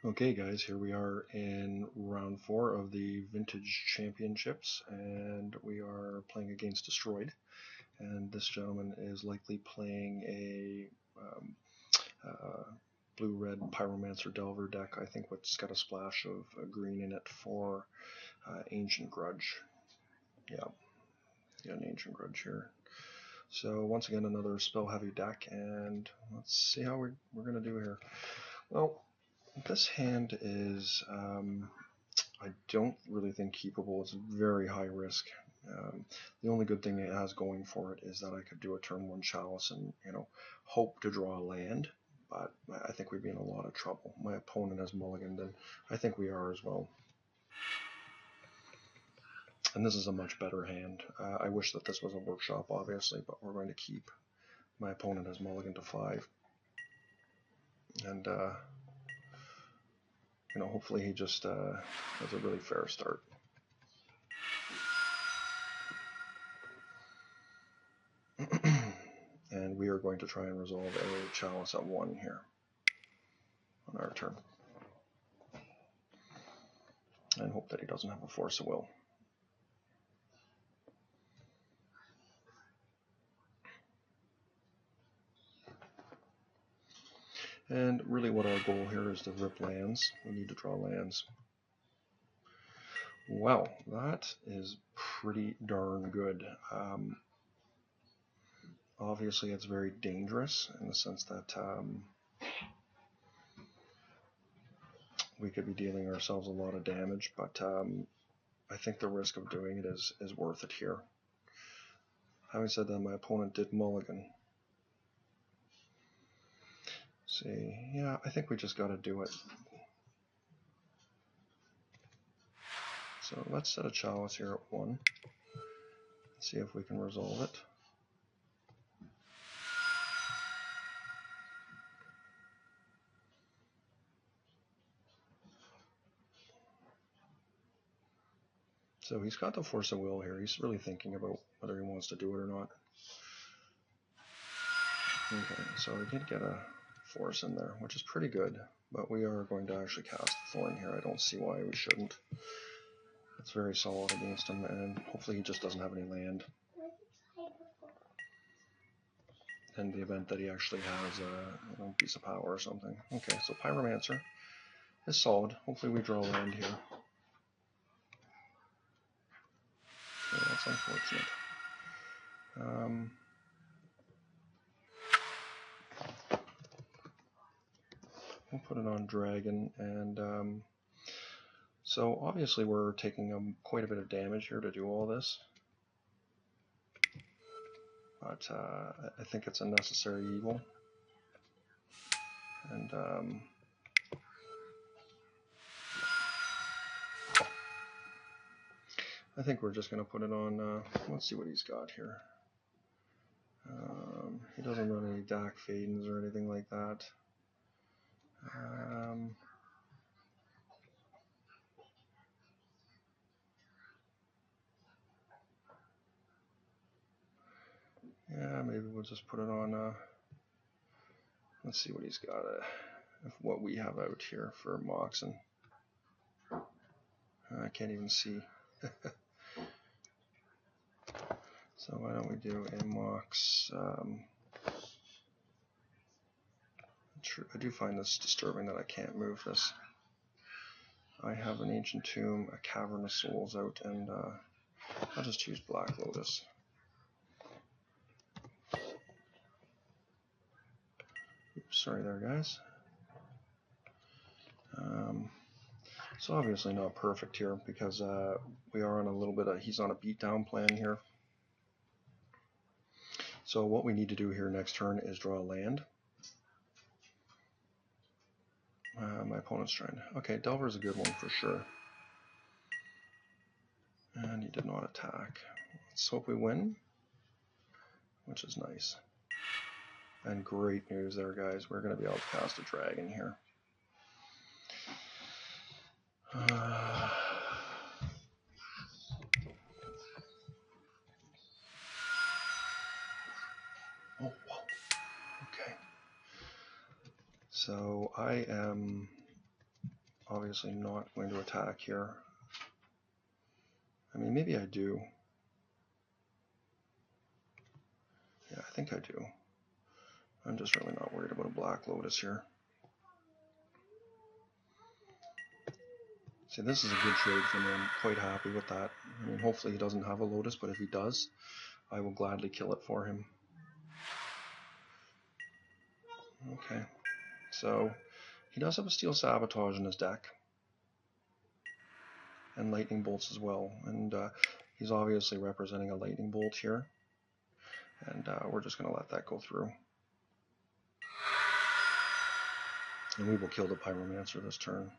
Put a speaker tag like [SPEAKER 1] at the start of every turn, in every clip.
[SPEAKER 1] Okay guys, here we are in round 4 of the Vintage Championships, and we are playing against Destroyed, and this gentleman is likely playing a blue-red Pyromancer Delver deck, I think what's got a splash of green in it for Ancient Grudge. Yeah, an Ancient Grudge here. So once again another spell-heavy deck, and let's see how we're going to do here. Well, this hand is, I don't really think keepable. It's very high risk. The only good thing it has going for it is that I could do a turn 1 Chalice and, hope to draw a land, but I think we'd be in a lot of trouble. My opponent has mulliganed, and I think we are as well. And this is a much better hand. I wish that this was a workshop, obviously, but we're going to keep. My opponent has mulliganed to 5. And, hopefully he just has a really fair start. And we are going to try and resolve a Chalice at 1 here on our turn. And hope that he doesn't have a Force of Will. And really what our goal here is to rip lands. We need to draw lands. Well, that is pretty darn good. Obviously it's very dangerous in the sense that we could be dealing ourselves a lot of damage, but I think the risk of doing it is worth it here. Having said that, my opponent did mulligan. See, yeah, I think we just got to do it. So let's set a Chalice here at 1. See if we can resolve it. So he's got the Force of Will here. He's really thinking about whether he wants to do it or not. Okay, so we did get a Force in there, which is pretty good, but we are going to actually cast Thorn here. I don't see why we shouldn't. It's very solid against him, and hopefully he just doesn't have any land. In the event that he actually has a piece of power or something. Okay, so Pyromancer is solid. Hopefully we draw land here. Okay, that's unfortunate. We'll put it on Dragon, and so obviously we're taking quite a bit of damage here to do all this. But I think it's a necessary evil. And I think we're just going to put it on, let's see what he's got here. He doesn't run any Dark Fadens or anything like that. Yeah, maybe we'll just put it on, let's see what he's got, what we have out here for Moxen. I can't even see. So why don't we do a Mox? I do find this disturbing that I can't move this. I have an Ancient Tomb, a Cavern of Souls out, and I'll just choose Black Lotus. Oops, sorry there, guys. So obviously not perfect here because we are on a little bit of, he's on a beatdown plan here. So what we need to do here next turn is draw a land. My opponent's trying to, okay, Delver's a good one for sure. And he did not attack. Let's hope we win, which is nice. And great news there, guys. We're going to be able to cast a dragon here. Oh, whoa. Okay. So I am obviously not going to attack here. I mean, maybe I do. Yeah, I think I do. I'm just really not worried about a Black Lotus here. See, this is a good trade for me. I'm quite happy with that. I mean, hopefully he doesn't have a Lotus, but if he does, I will gladly kill it for him. Okay, so he does have a Steel Sabotage in his deck. And Lightning Bolts as well. And he's obviously representing a Lightning Bolt here. And we're just going to let that go through. And we will kill the Pyromancer this turn.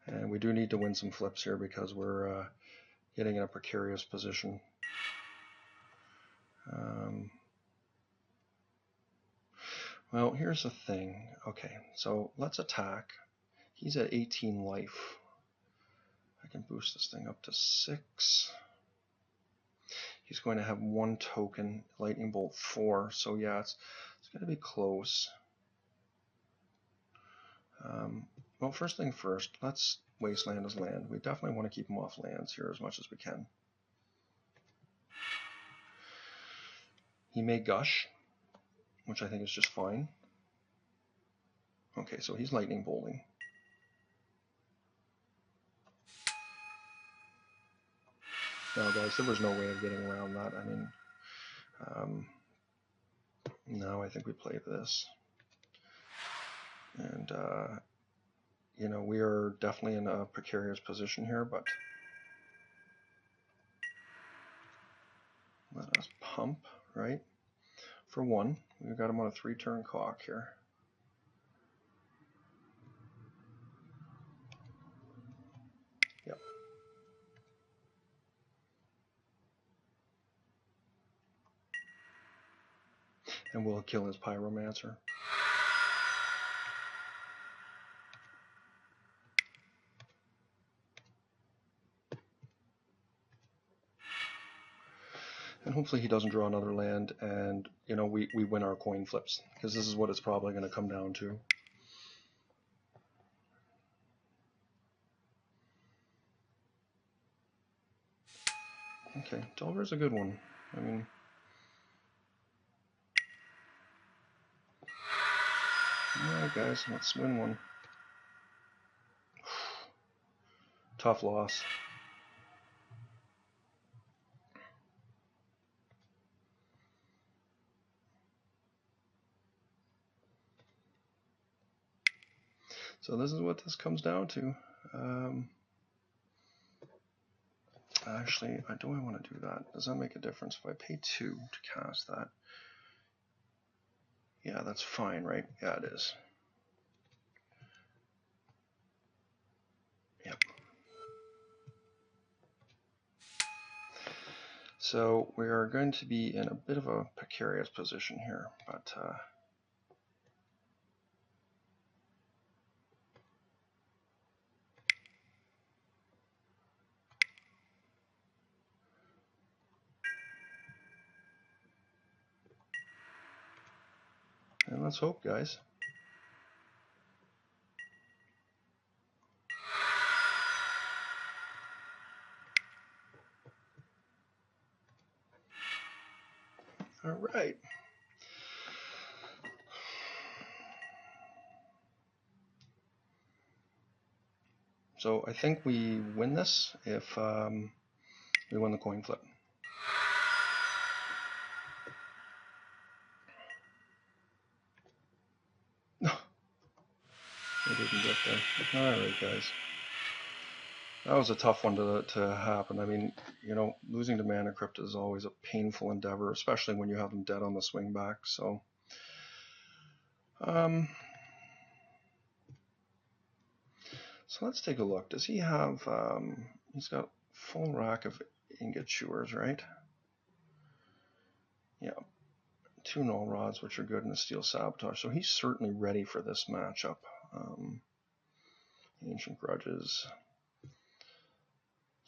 [SPEAKER 1] And we do need to win some flips here because we're getting in a precarious position. Well, here's the thing. Okay, so let's attack. He's at 18 life. I can boost this thing up to 6. He's going to have 1 token, Lightning Bolt 4. So yeah, it's going to be close. Well, first thing first, let's wasteland his land. We definitely want to keep him off lands here as much as we can. He may gush, which I think is just fine. Okay, so he's lightning bolting. Now, guys, there was no way of getting around that. I mean, no, I think we play this. And, you know, we are definitely in a precarious position here, but let us pump, right? For 1, we've got him on a 3-turn clock here. Yep. And we'll kill his Pyromancer. And hopefully he doesn't draw another land, and you know we win our coin flips, because this is what it's probably going to come down to. Okay, Delver's a good one. I mean, alright guys, let's win one. Tough loss. So this is what this comes down to. Actually, do I want to do that? Does that make a difference if I pay 2 to cast that? Yeah, that's fine, right? Yeah, it is. Yep. So we are going to be in a bit of a precarious position here, but and let's hope, guys. All right. So I think we win this if we win the coin flip. No, we didn't get there. All right, guys. That was a tough one to happen. I mean, you know, losing to Mana Crypt is always a painful endeavor, especially when you have them dead on the swing back. So, so let's take a look. Does he have? He's got full rack of ingot chewers, right? Yeah, 2 null rods, which are good in the Steel Sabotage. So he's certainly ready for this matchup. Ancient Grudges.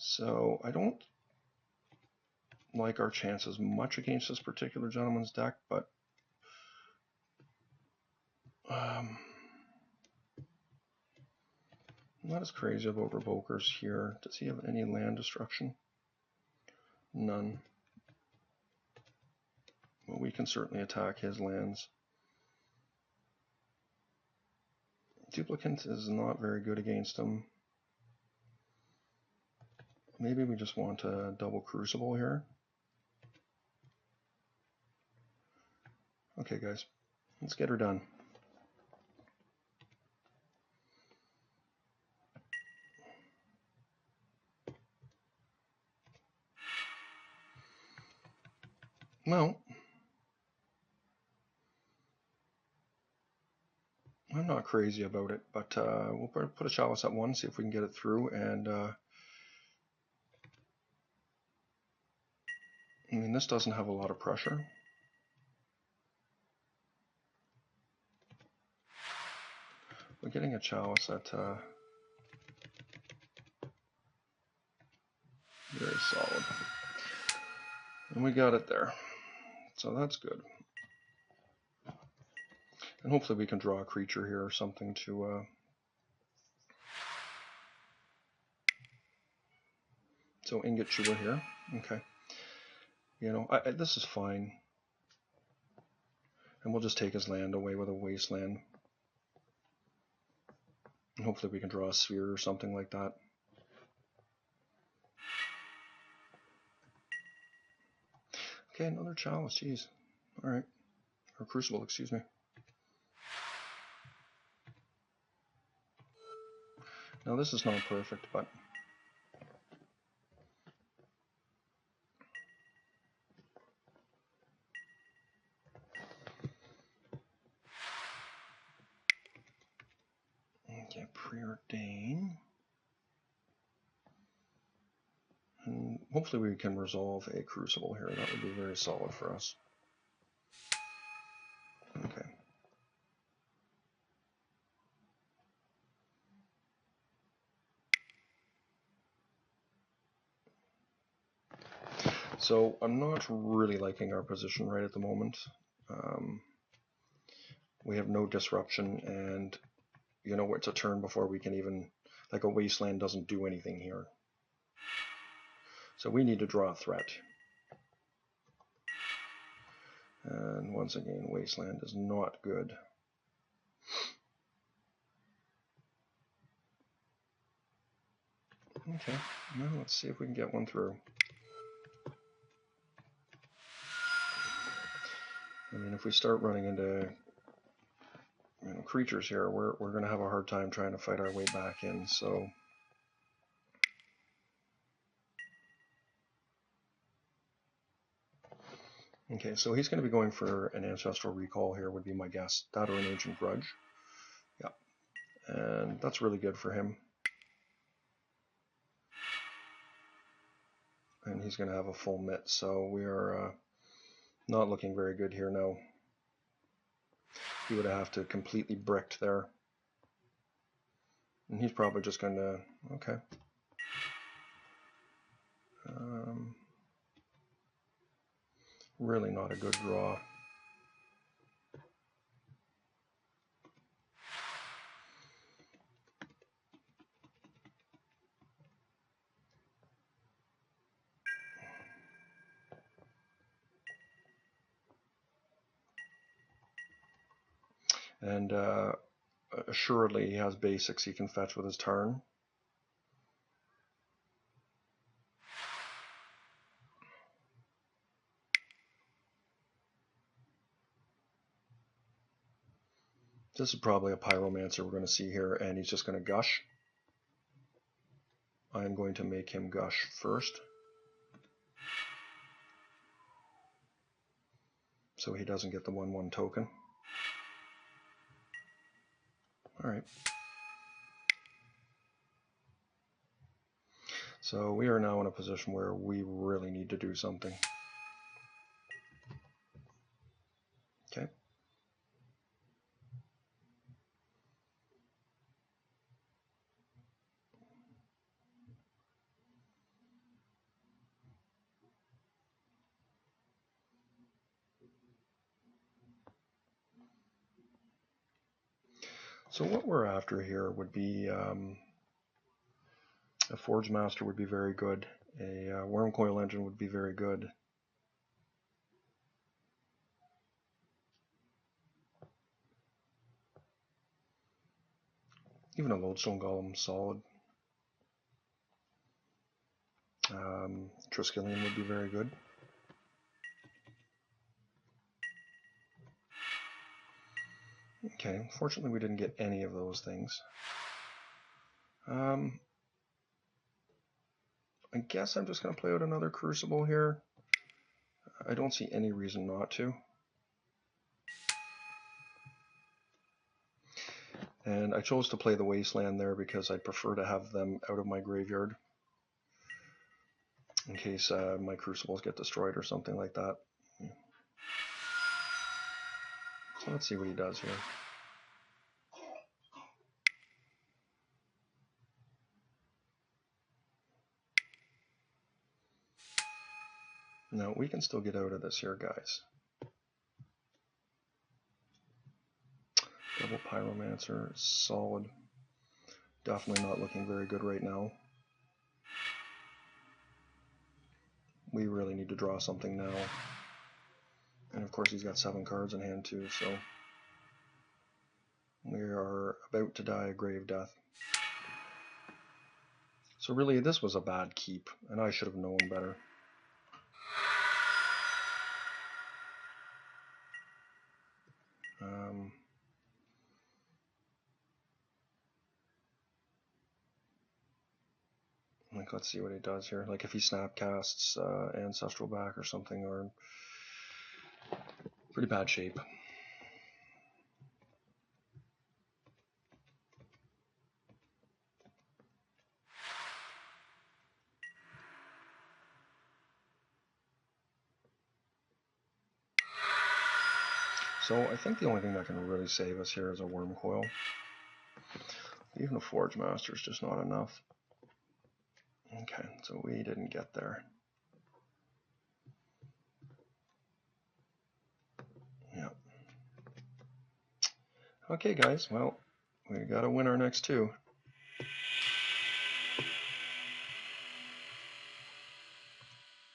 [SPEAKER 1] So I don't like our chances much against this particular gentleman's deck, but I'm not as crazy about Revokers here. Does he have any land destruction? None. Well, we can certainly attack his lands. Duplicant is not very good against him. Maybe we just want a double Crucible here. Okay, guys, let's get her done. Well, I'm not crazy about it, but we'll put a Chalice at 1, see if we can get it through, and I mean, this doesn't have a lot of pressure. We're getting a Chalice at very solid. And we got it there. So that's good. And hopefully we can draw a creature here or something to... So Ingot Chewer here. Okay. You know, this is fine. And we'll just take his land away with a Wasteland. And hopefully we can draw a Sphere or something like that. Okay, another Chalice, jeez. Alright. Or Crucible, excuse me. Now this is not perfect, but... Okay, Preordain. And hopefully we can resolve a Crucible here. That would be very solid for us. Okay. So I'm not really liking our position right at the moment. We have no disruption, and you know, it's a turn before we can even, like, a Wasteland doesn't do anything here. So we need to draw a threat. And once again, Wasteland is not good. Okay, now let's see if we can get one through. I mean, if we start running into creatures here, we're going to have a hard time trying to fight our way back in. So okay, so he's going to be going for an Ancestral Recall here, would be my guess. That or an Ancient Grudge. Yeah, and that's really good for him. And he's going to have a full mitt, so we are not looking very good here now. He would have to completely bricked there. And he's probably just going to, okay. Really not a good draw. And assuredly he has basics he can fetch with his turn. This is probably a Pyromancer we're going to see here, and he's just going to gush. I'm going to make him gush first, so he doesn't get the 1/1 token. Alright. So we are now in a position where we really need to do something. Okay. So what we're after here would be A Forge Master would be very good. A Worm Coil Engine would be very good. Even a Lodestone Golem, solid. Triskelion would be very good. Okay, unfortunately we didn't get any of those things. I guess I'm just going to play out another Crucible here. I don't see any reason not to. And I chose to play the Wasteland there because I'd prefer to have them out of my graveyard in case my Crucibles get destroyed or something like that. So let's see what he does here. No, we can still get out of this here, guys. Double Pyromancer, solid. Definitely not looking very good right now. We really need to draw something now. And of course he's got 7 cards in hand too, so we are about to die a grave death. So really this was a bad keep, and I should have known better. Like, let's see what he does here. Like if he snapcasts Ancestral back or something, or pretty bad shape. So I think the only thing that can really save us here is a Worm Coil. Even a Forge Master is just not enough. Okay, so we didn't get there. Yep. Okay, guys, well, we gotta win our next 2.